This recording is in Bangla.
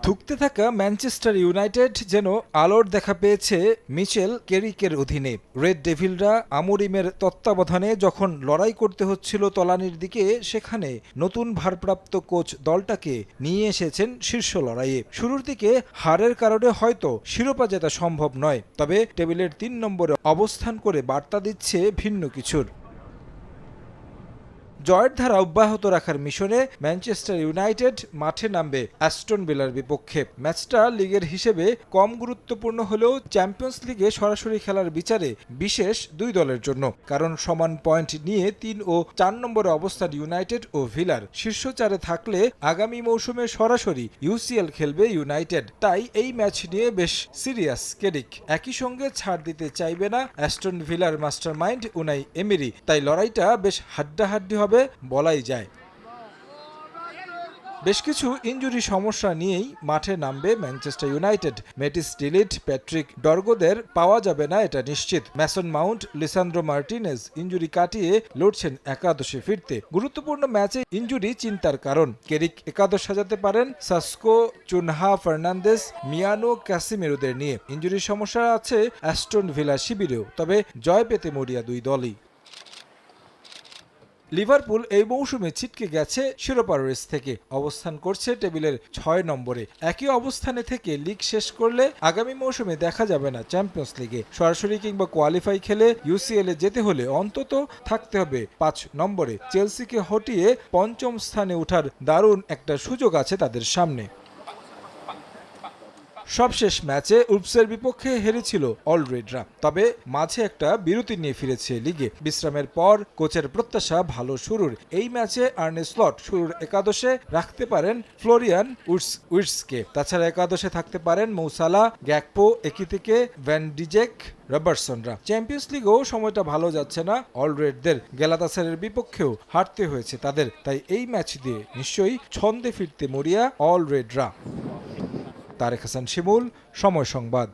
ধুঁকতে থাকা ম্যানচেস্টার ইউনাইটেড যেন আলোর দেখা পেয়েছে মিচেল কেরিকের অধীনে। রেড ডেভিলরা আমরিমের তত্ত্বাবধানে যখন লড়াই করতে হচ্ছিল তলানির দিকে, সেখানে নতুন ভারপ্রাপ্ত কোচ দলটাকে নিয়ে এসেছেন শীর্ষ লড়াইয়ে। শুরুর দিকে হারের কারণে হয়তো শিরোপা জেতা সম্ভব নয়, তবে টেবিলের ৩ নম্বরে অবস্থান করে বার্তা দিচ্ছে ভিন্ন কিছুর। জয়ের ধারা অব্যাহত রাখার মিশনে ম্যানচেস্টার ইউনাইটেড মাঠে নামবে অ্যাস্টন ভিলার বিপক্ষে। ম্যাচটা লিগের হিসেবে কম গুরুত্বপূর্ণ হলেও চ্যাম্পিয়ন্স লিগে সরাসরি খেলার বিচারে বিশেষ দুই দলের জন্য, কারণ সমান পয়েন্ট নিয়ে ৩ ও ৪ নম্বরে অবস্থান ইউনাইটেড ও ভিলার। শীর্ষ ৪-এ থাকলে আগামী মৌসুমে সরাসরি ইউসিএল খেলবে ইউনাইটেড, তাই এই ম্যাচ নিয়ে বেশ সিরিয়াস কেরিক। একই সঙ্গে ছাড় দিতে চাইবে না অ্যাস্টন ভিলার মাস্টারমাইন্ড উনাই এমেরি, তাই লড়াইটা বেশ হাড্ডাহাড্ডি হবে বলাই যায়। বেশ কিছু ইনজুরি সমস্যা নিয়েই মাঠে নামবে ম্যানচেস্টার ইউনাইটেড। মেটিস ডিলিট, প্যাট্রিক ডর্গোদের পাওয়া যাবে না এটা নিশ্চিত। Mason Mount, Lisandro Martinez injury কাটিয়ে লড়ছেন একাদশে ফিরতে। গুরুত্বপূর্ণ ম্যাচে ইনজুরি চিন্তার কারণ। কেরিক একাদশ সাজাতে পারেন সাসকো, চুনহা ফার্নান্দেস, মিয়ানো, ক্যাসিমেরোদের নিয়ে। ইনজুরির সমস্যা আছে অ্যাস্টন ভিলা শিবিরেও, তবে জয় পেতে মরিয়া দুই দলই। লিভারপুল এই মৌসুমে ছিটকে গেছে শিরোপার রেস থেকে, অবস্থান করছে টেবিলের ৬ নম্বরে। একই অবস্থানে থেকে লিগ শেষ করলে আগামী মৌসুমে দেখা যাবে না চ্যাম্পিয়ন্স লিগে। সরাসরি কিংবা কোয়ালিফাই খেলে ইউসিএল এ যেতে হলে অন্তত থাকতে হবে ৫ নম্বরে। চেলসিকে হটিয়ে পঞ্চম স্থানে ওঠার দারুণ একটা সুযোগ আছে তাদের সামনে। সবশেষ ম্যাচে উলভসের বিপক্ষে হেরেছিল অলরেডরা, তবে মাঝে একটা বিরতি নিয়ে ফিরেছে লিগে। বিশ্রামের পর কোচের প্রত্যাশা ভালো শুরুর। এই ম্যাচে আর্নে স্লট শুরুর একাদশে রাখতে পারেন ফ্লোরিয়ান উইটসকে। তাছাড়া একাদশে থাকতে পারেন মৌসালা, গ্যাকপো, একিতিকে, ভ্যান ডিজেক, রবার্টসনরা। চ্যাম্পিয়ন্স লিগেও সময়টা ভালো যাচ্ছে না অলরেডদের। গ্যালাতাসারের বিপক্ষেও হারতে হয়েছে তাদের, তাই এই ম্যাচ দিয়ে নিশ্চয়ই ছন্দে ফিরতে মরিয়া অলরেডরা। তারেক হাসান শিমুল, সময় সংবাদ।